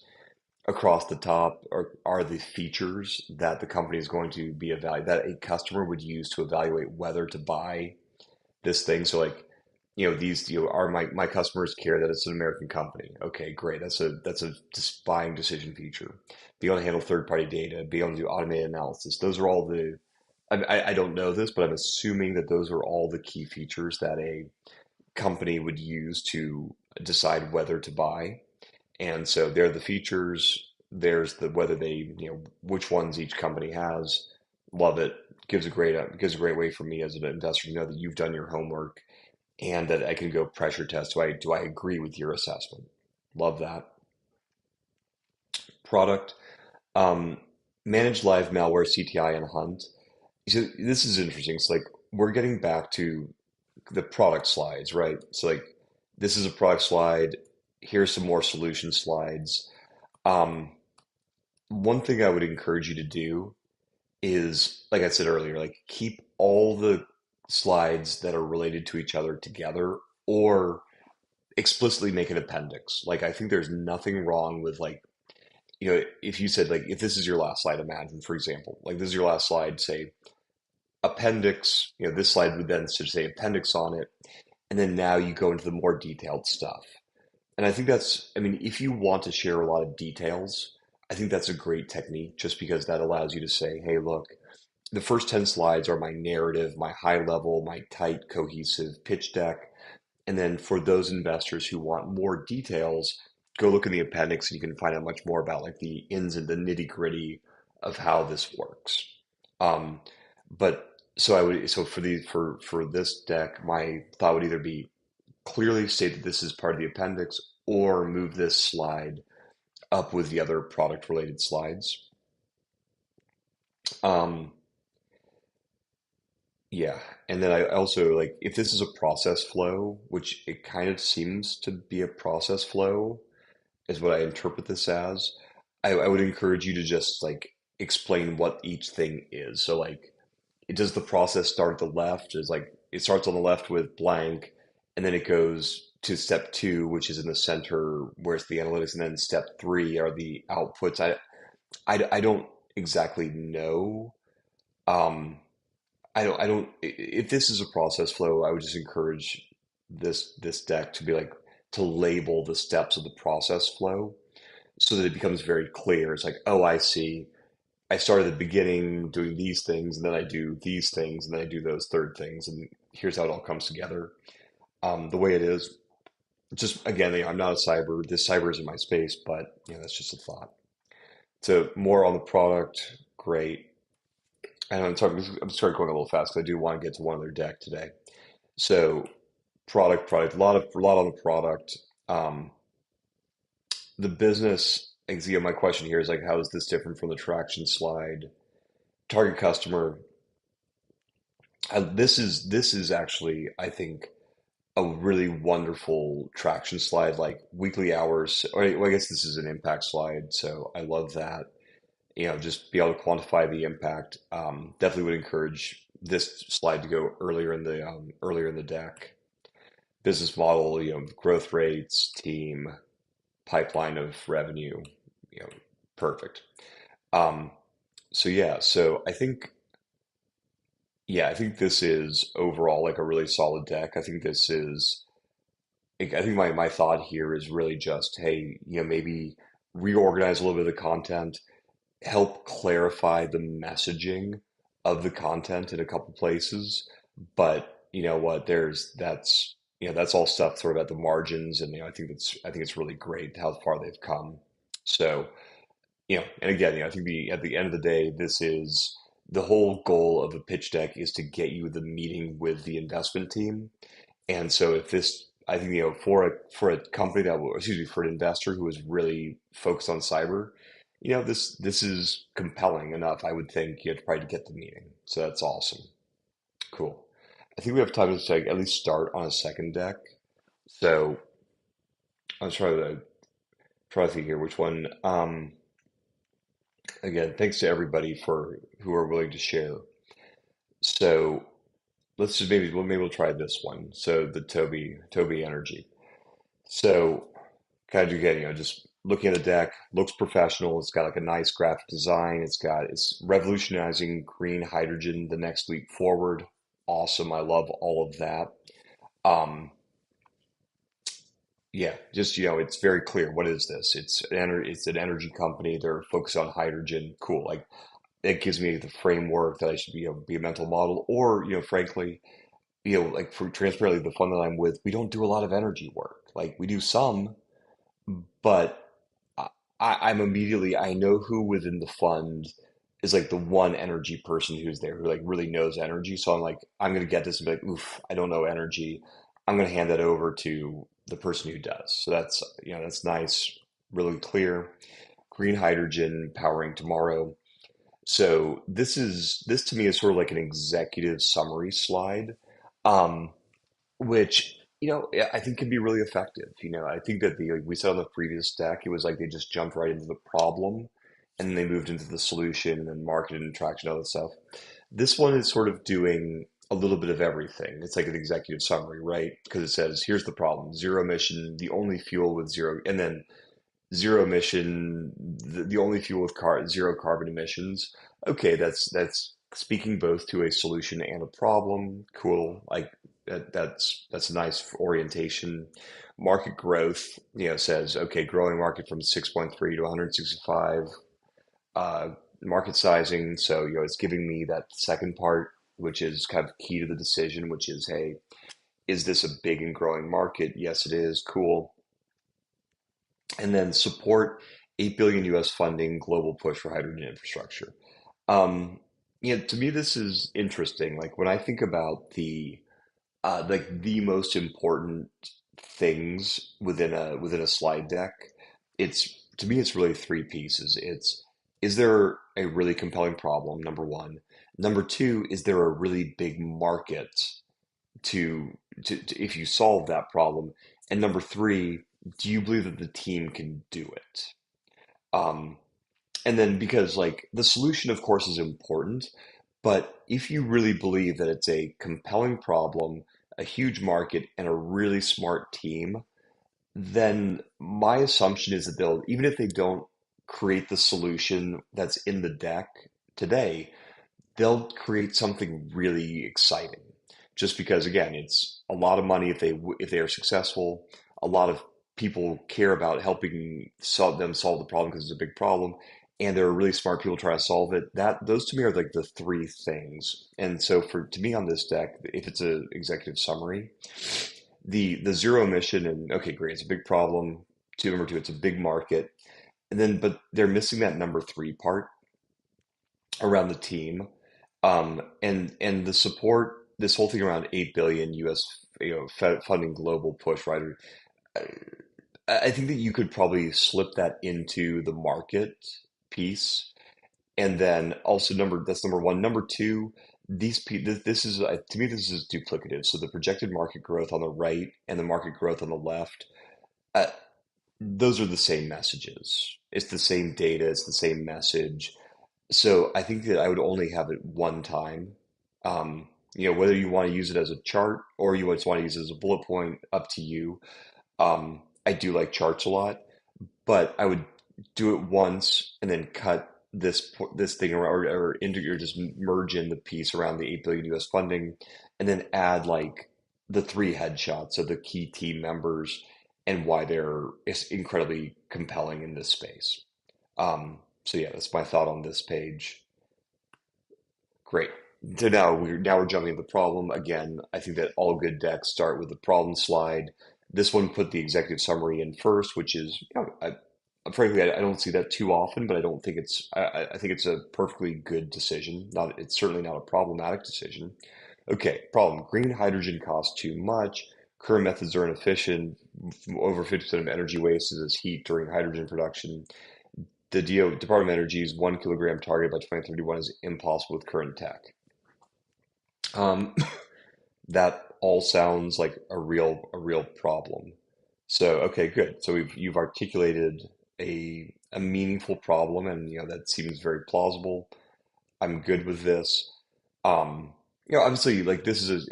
Across the top are the features that the company is going to be that a customer would use to evaluate whether to buy this thing. So like, these are my customers care that it's an American company. Okay, great. That's a buying decision feature. Be able to handle third party data, be able to do automated analysis. Those are all the I don't know this, but I'm assuming that those are all the key features that a company would use to decide whether to buy. And so there are the features, there's the whether they, which ones each company has. Love it. Gives a great way for me as an investor to know that you've done your homework and that I can go pressure test. Do I agree with your assessment? Love that. Product. Um, Manage live malware, CTI, and Hunt. So this is interesting. It's like we're getting back to the product slides, right? So like this is a product slide. Here's some more solution slides. Um, One thing I would encourage you to do is, like I said earlier, like keep all the slides that are related to each other together or explicitly make an appendix. Like I think there's nothing wrong with like, if you said like if this is your last slide, imagine, for example, like this is your last slide, say appendix, this slide would then say appendix on it, and then now you go into the more detailed stuff. And I think I mean, if you want to share a lot of details, I think that's a great technique just because that allows you to say, hey, look, the first 10 slides are my narrative, my high level, my tight, cohesive pitch deck. And then for those investors who want more details, go look in the appendix and you can find out much more about like the ins and the nitty gritty of how this works. Um, but so for this deck, my thought would either be clearly state that this is part of the appendix or move this slide up with the other product related slides. Um, yeah. And then I also like if this is a process flow, which it kind of seems to be a process flow, is what I interpret this as. I would encourage you to just like explain what each thing is. So like does the process start at the left? Is like it starts on the left with blank, and then it goes to step two, which is in the center, where's the analytics, and then step three are the outputs. I don't exactly know. Um, I don't. If this is a process flow, I would just encourage this deck to be like to label the steps of the process flow so that it becomes very clear. It's like, oh, I see. I start at the beginning doing these things, and then I do these things, and then I do those third things, and here's how it all comes together. The way it is, just again, I'm not a cyber. This cyber isn't my space, but that's just a thought. So more on the product, great. And I'm sorry going a little fast because I do want to get to one other deck today. So product, a lot on the product. Um, the business, my question here is like, how is this different from the traction slide? Target customer. This is actually, I think, a really wonderful traction slide, like weekly hours. Or well, I guess this is an impact slide, so I love that. Just be able to quantify the impact. Definitely would encourage this slide to go earlier in the deck. Business model, growth rates, team, pipeline of revenue, you know, perfect. Um, so yeah, so I think this is overall like a really solid deck. I think my thought here is really just, hey, maybe reorganize a little bit of the content, help clarify the messaging of the content in a couple places. But you know what, that's all stuff sort of at the margins, and I think it's really great how far they've come. So, and again, I think at the end of the day, this is the whole goal of a pitch deck is to get you the meeting with the investment team. And so if this, I think, for a company for an investor who is really focused on cyber, this is compelling enough. I would think you have to probably get the meeting. So that's awesome. Cool. I think we have time to at least start on a second deck. So I'll try to think here which one. Again, thanks to everybody for who are willing to share. So let's just maybe we'll try this one. So the Toby Energy. So kind of again, just looking at the deck, looks professional. It's got like a nice graphic design. It's revolutionizing green hydrogen the next leap forward. Awesome. I love all of that. Um, yeah, just it's very clear. What is this? It's an energy company. They're focused on hydrogen. Cool. Like it gives me the framework that I should be a mental model, or frankly, like for transparently, the fund that I'm with, we don't do a lot of energy work. Like we do some, but I'm immediately, I know who within the fund is like the one energy person who's there who like really knows energy. So I'm like, I'm gonna get this and be like, oof, I don't know energy. I'm gonna hand that over to the person who does. So that's that's nice, really clear. Green hydrogen powering tomorrow. So this to me is sort of like an executive summary slide. Um, which I think can be really effective. I think that the like we said on the previous deck, it was like they just jumped right into the problem, and then they moved into the solution and market and traction and all that stuff. This one is sort of doing a little bit of everything. It's like an executive summary, right? Because it says, here's the problem: zero emission, the only fuel with zero, and then zero emission, the only fuel with zero carbon emissions. Okay, that's speaking both to a solution and a problem. Cool. Like that's a nice orientation. Market growth, says okay, growing market from 6.3 to 165. Uh, Market sizing, so it's giving me that second part, which is kind of key to the decision, which is, hey, is this a big and growing market? Yes, it is. Cool. And then support 8 billion US funding global push for hydrogen infrastructure. Um, to me, this is interesting. Like when I think about the most important things within a slide deck, it's to me it's really three pieces. It's is there a really compelling problem, number one. Number two, is there a really big market to if you solve that problem? And number three, do you believe that the team can do it? Um, and then because like the solution, of course, is important, but if you really believe that it's a compelling problem, a huge market, and a really smart team, then my assumption is that they'll, even if they don't create the solution that's in the deck today, they'll create something really exciting. Just because, again, it's a lot of money if they are successful. A lot of people care about helping solve the problem because it's a big problem, and there are really smart people trying to solve it. That those to me are like the three things. And so for to me on this deck, if it's an executive summary, the zero emission and okay, great, it's a big problem. Number two, it's a big market, and then but they're missing that number three part around the team, and the support, this whole thing around 8 billion US, funding global push, right? I, I think that you could probably slip that into the market piece, and then also that's number one. Number two, this is to me this is duplicative. So the projected market growth on the right and the market growth on the left, uh, those are the same messages. It's the same data. It's the same message. So I think that I would only have it one time. Whether you want to use it as a chart or you just want to use it as a bullet point, up to you. I do like charts a lot, but I would do it once and then cut this thing around, or into or just merge in the piece around the 8 billion US funding, and then add like the three headshots of the key team members and why they're incredibly compelling in this space. So yeah, that's my thought on this page. Great. So now we're jumping to the problem again. I think that all good decks start with the problem slide. This one put the executive summary in first, which is, frankly, I don't see that too often, but I don't think I think it's a perfectly good decision. It's certainly not a problematic decision. Okay, problem. Green hydrogen costs too much. Current methods are inefficient. Over 50% of energy waste is as heat during hydrogen production. The Department of Energy's 1 kilogram target by 2031 is impossible with current tech. Um, that all sounds like a real problem. So okay, good. So you've articulated a meaningful problem, and that seems very plausible. I'm good with this. Obviously, like this is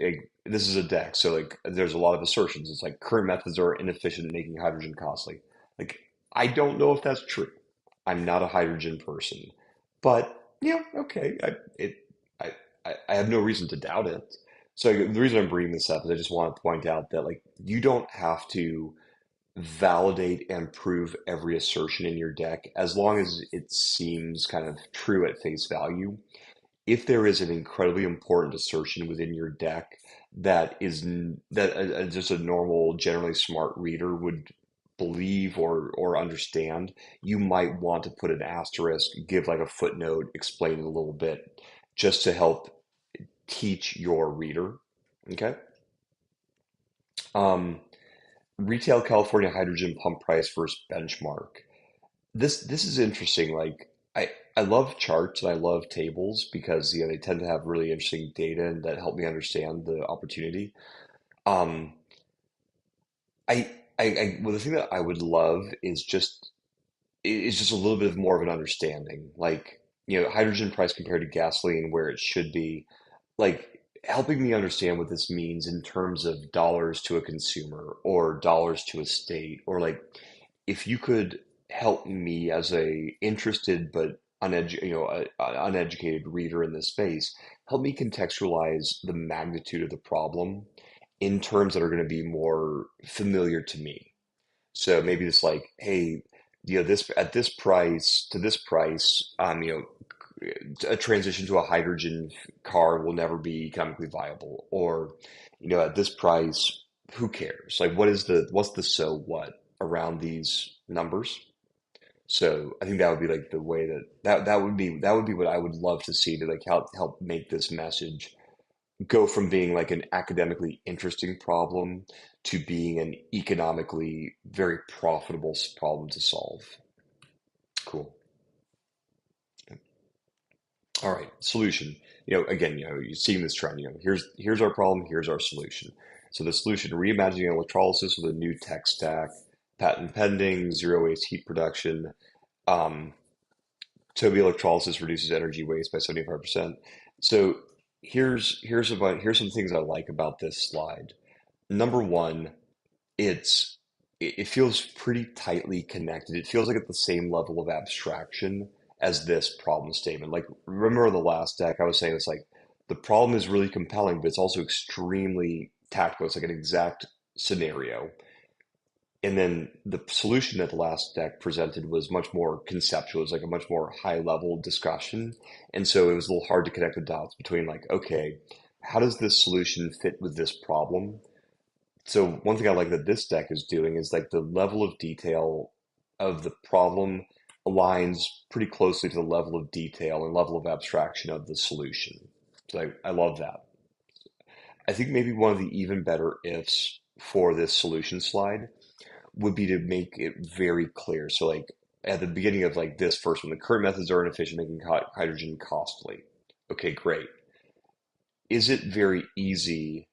a deck, so like there's a lot of assertions. It's like current methods are inefficient, making hydrogen costly. Like I don't know if that's true. I'm not a hydrogen person, but okay. I, I have no reason to doubt it. So the reason I'm bringing this up is I just want to point out that like you don't have to. validate and prove every assertion in your deck as long as it seems kind of true at face value. If there is an incredibly important assertion within your deck that just a normal, generally smart reader would believe or understand, you might want to put an asterisk, give like a footnote, explain it a little bit, just to help teach your reader. Okay. Um, Retail California hydrogen pump price versus benchmark. This is interesting. Like I love charts and I love tables because they tend to have really interesting data and that help me understand the opportunity. Um, well, the thing that I would love is just a little bit more of an understanding. Like, hydrogen price compared to gasoline where it should be, like helping me understand what this means in terms of dollars to a consumer or dollars to a state, or like if you could help me as a interested but uneducated reader in this space, help me contextualize the magnitude of the problem in terms that are going to be more familiar to me. So maybe it's like, hey, this at this price to this price, a transition to a hydrogen car will never be economically viable, or at this price, who cares? Like, what's the so what around these numbers? So I think that would be like the way that would be what I would love to see to like help make this message go from being like an academically interesting problem to being an economically very profitable problem to solve. Cool. All right, solution. Again, you're seeing this trend. Here's our problem. Here's our solution. So the solution: reimagining electrolysis with a new tech stack, patent pending, zero waste heat production. Um, Toby electrolysis reduces energy waste by 75%. So here's some things I like about this slide. Number one, it feels pretty tightly connected. It feels like at the same level of abstraction as this problem statement. Like, remember the last deck I was saying it's like the problem is really compelling, but it's also extremely tactical. It's like an exact scenario. And then the solution that the last deck presented was much more conceptual. It was like a much more high level discussion. And so it was a little hard to connect the dots between like, okay, how does this solution fit with this problem? So one thing I like that this deck is doing is like the level of detail of the problem aligns pretty closely to the level of detail and level of abstraction of the solution. So I love that. I think maybe one of the even better ifs for this solution slide would be to make it very clear. So like at the beginning of like this first one, the current methods are inefficient, making hydrogen costly. Okay, great. Is it very easy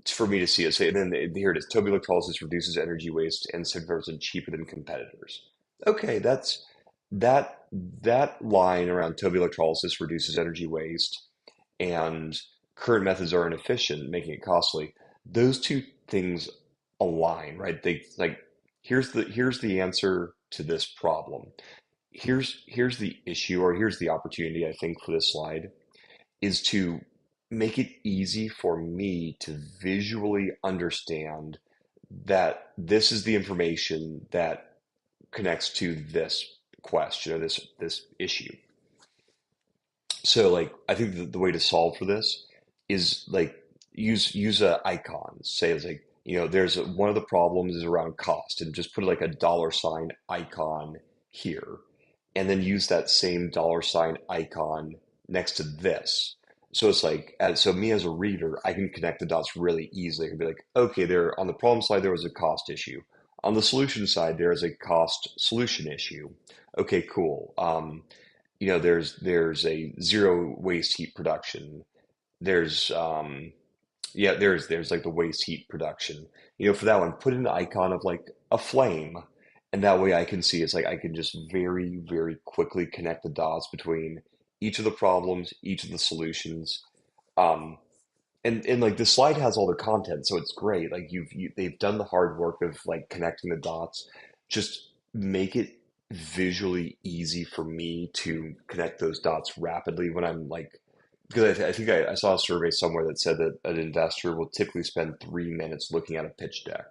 for me to see it? Say, and then here it is. Toby electrolysis reduces energy waste and 7% cheaper than competitors. Okay, that line around Toby electrolysis reduces energy waste and current methods are inefficient, making it costly. Those two things align, right? They like here's the answer to this problem. Here's the issue, or here's the opportunity, I think, for this slide is to make it easy for me to visually understand that this is the information that connects to this question or this issue. So like I think the way to solve for this is like use a icon. Say it's like, there's one of the problems is around cost, and just put like a dollar sign icon here, and then use that same dollar sign icon next to this. So it's like, so me as a reader, I can connect the dots really easily. I can be like, okay, there on the problem side, there was a cost issue. On the solution side, there is a cost solution issue. Okay, cool. There's a zero waste heat production. There's yeah, there's like the waste heat production. For that one, put an icon of like a flame, and that way I can see it's like I can just very, very quickly connect the dots between each of the problems, each of the solutions. Um, and like the slide has all the content, so it's great. Like they've done the hard work of like connecting the dots. Just make it visually easy for me to connect those dots rapidly when I'm like, because I think I saw a survey somewhere that said that an investor will typically spend 3 minutes looking at a pitch deck.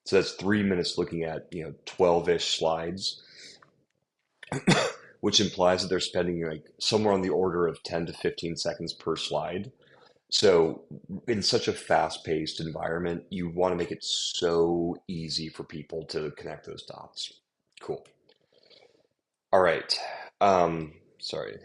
So that's 3 minutes looking at, 12-ish slides, which implies that they're spending like somewhere on the order of 10 to 15 seconds per slide. So in such a fast-paced environment, you want to make it so easy for people to connect those dots. Cool. All right. Sorry.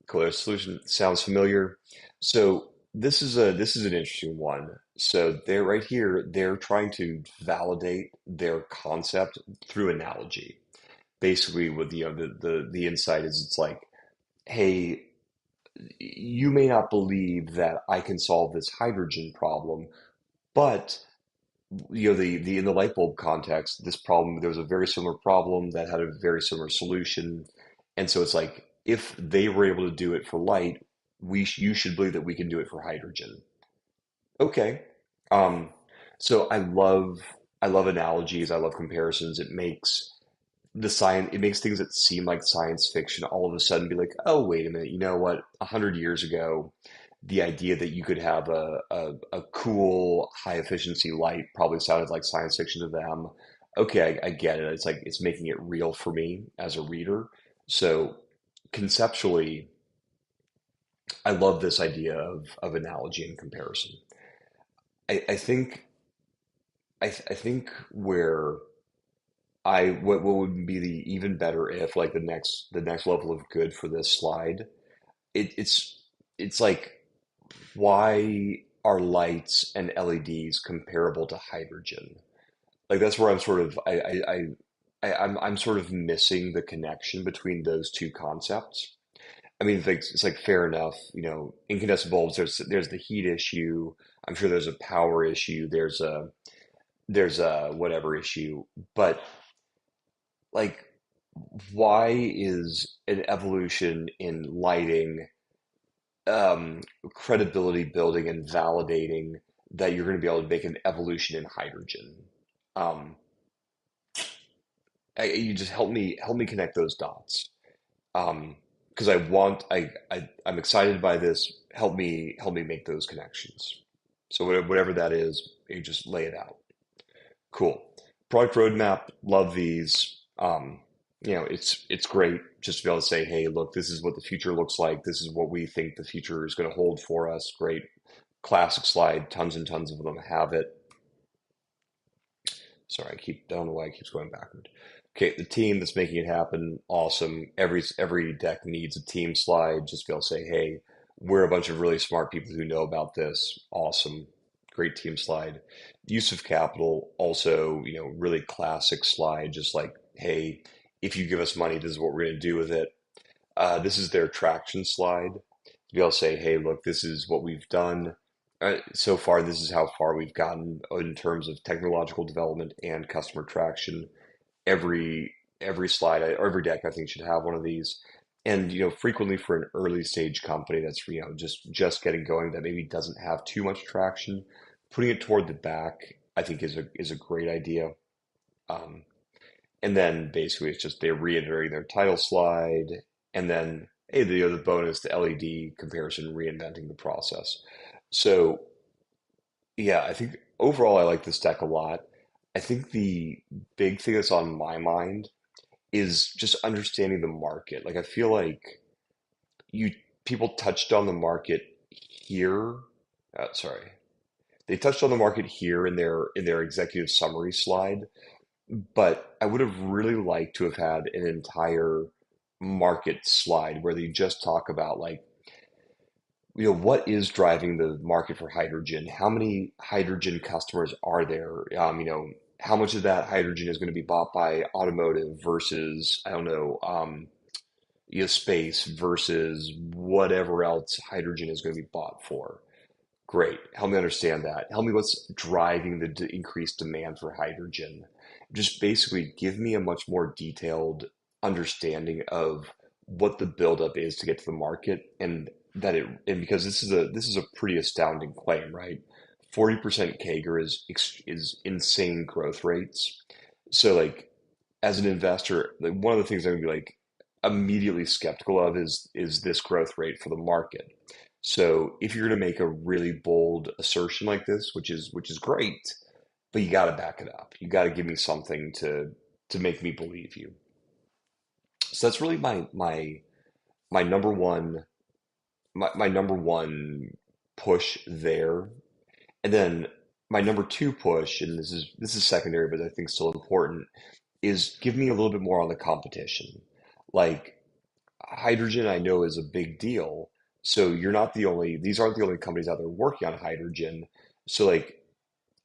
Clear solution sounds familiar. So this is an interesting one. So they're right here, they're trying to validate their concept through analogy. Basically, what the insight is, it's like, hey, you may not believe that I can solve this hydrogen problem, but the in the light bulb context, this problem, there was a very similar problem that had a very similar solution. And so it's like, if they were able to do it for light, you should believe that we can do it for hydrogen. Okay. Um, so I love analogies, I love comparisons. It makes things that seem like science fiction all of a sudden be like, oh, wait a minute, you know what? 100 years ago, the idea that you could have a cool high efficiency light probably sounded like science fiction to them. Okay, I get it. It's like it's making it real for me as a reader. So conceptually, I love this idea of analogy and comparison. I think I think where what would be the even better if, like, the next level of good for this slide, it's like, why are lights and LEDs comparable to hydrogen? Like, that's where I'm sort of I'm sort of missing the connection between those two concepts. I mean, it's like fair enough, incandescent bulbs. There's the heat issue. I'm sure there's a power issue. There's a whatever issue, but like, why is an evolution in lighting credibility building and validating that you're going to be able to make an evolution in hydrogen? Um, you just help me connect those dots. Because I'm excited by this. Help me make those connections. So whatever that is, you just lay it out. Cool. Product roadmap, love these. It's great just to be able to say, hey, look, this is what the future looks like. This is what we think the future is going to hold for us. Great. Classic slide, tons and tons of them have it. Sorry, I don't know why it keeps going backward. Okay, the team that's making it happen, awesome. Every deck needs a team slide. Just be able to say, hey, we're a bunch of really smart people who know about this. Awesome. Great team slide. Use of capital, also, really classic slide, just like, hey, if you give us money, this is what we're going to do with it. This is their traction slide. To be able to say, hey, look, this is what we've done. So far, this is how far we've gotten in terms of technological development and customer traction. Every slide or every deck, I think, should have one of these. And frequently for an early stage company that's just getting going, that maybe doesn't have too much traction, putting it toward the back, I think, is a great idea. Um, and then basically it's just they're reiterating their title slide, and then, hey, the other bonus, the LED comparison, reinventing the process. So yeah, I think overall I like this deck a lot. I think the big thing that's on my mind is just understanding the market. Like, I feel like you people touched on the market here. Sorry, they touched on the market here in their executive summary slide, but I would have really liked to have had an entire market slide where they just talk about, like, what is driving the market for hydrogen? How many hydrogen customers are there? How much of that hydrogen is going to be bought by automotive versus, I don't know, space versus whatever else hydrogen is going to be bought for. Great. Help me understand that. Help me what's driving the increased demand for hydrogen. Just basically give me a much more detailed understanding of what the buildup is to get to the market, and because this is a pretty astounding claim, right? 40% CAGR is insane growth rates. So, like, as an investor, like, one of the things I'm gonna be like immediately skeptical of is this growth rate for the market. So if you're going to make a really bold assertion like this, which is great, but you got to back it up. You got to give me something to make me believe you. So that's really my number one my number one push there. And then my number two push, and this is secondary, but I think still important, is give me a little bit more on the competition. Like hydrogen, I know is a big deal. So these aren't the only companies out there working on hydrogen. So like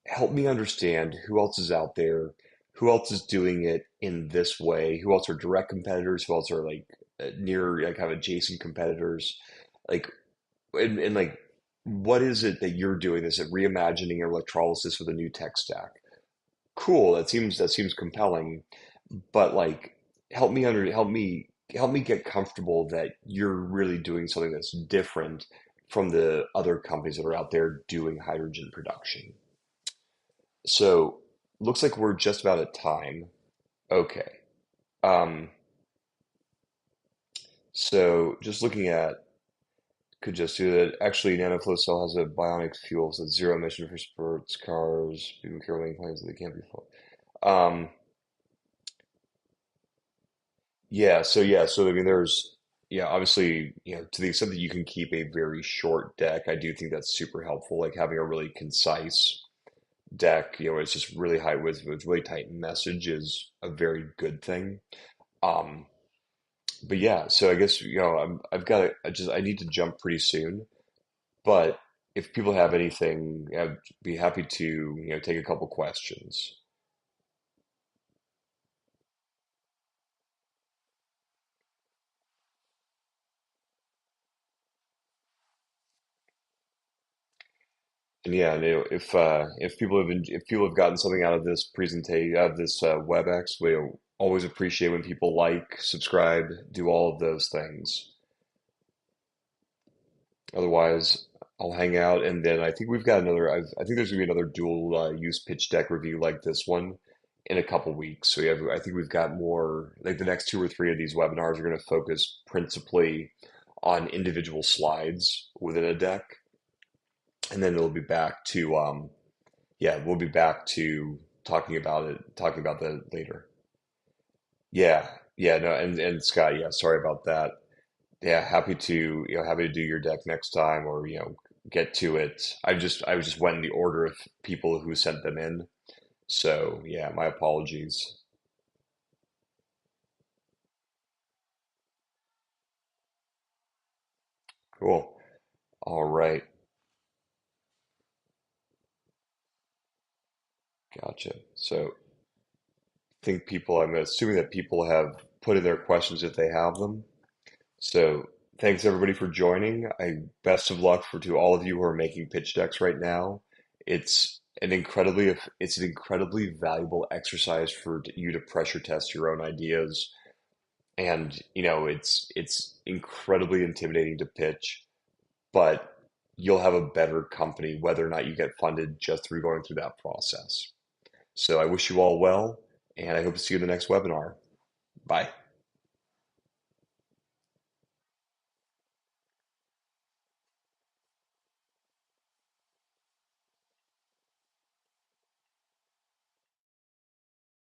help me understand who else is out there, who else is doing it in this way, who else are direct competitors, who else are like near like kind of adjacent competitors, like and like what is it that you're doing? Is it reimagining electrolysis with a new tech stack? Cool, that seems compelling, but like help me get comfortable that you're really doing something that's different from the other companies that are out there doing hydrogen production. So looks like we're just about at time. Okay. Um, so just looking at could just do that. Actually, NanoFlow Cell has a bionic fuel, so it's zero emission for sports cars. People carrying claims that they can't be full. Um, yeah. So I mean, yeah, obviously, to the extent that you can keep a very short deck, I do think that's super helpful. Like having a really concise deck, it's just really high with really tight message is a very good thing. Um, but yeah, so I guess I've got I need to jump pretty soon. But if people have anything, I'd be happy to take a couple questions. And yeah, and, if people have gotten something out of this presentation, out of this WebEx, we always appreciate when people like, subscribe, do all of those things. Otherwise, I'll hang out, and then I think we've got I think there's gonna be another dual use pitch deck review like this one in a couple weeks. So I think we've got more. Like the next two or three of these webinars are going to focus principally on individual slides within a deck, and then it'll be back to yeah, we'll be back to talking about that later. Yeah, yeah, no, and Scott, yeah, sorry about that. Yeah, happy to do your deck next time, or get to it. I just went in the order of people who sent them in. So yeah, my apologies. Cool. All right. Gotcha. So I'm assuming that people have put in their questions if they have them. So thanks everybody for joining. Best of luck to all of you who are making pitch decks right now. It's it's an incredibly valuable exercise for you to pressure test your own ideas. And it's incredibly intimidating to pitch, but you'll have a better company whether or not you get funded just through going through that process. So I wish you all well, and I hope to see you in the next webinar. Bye.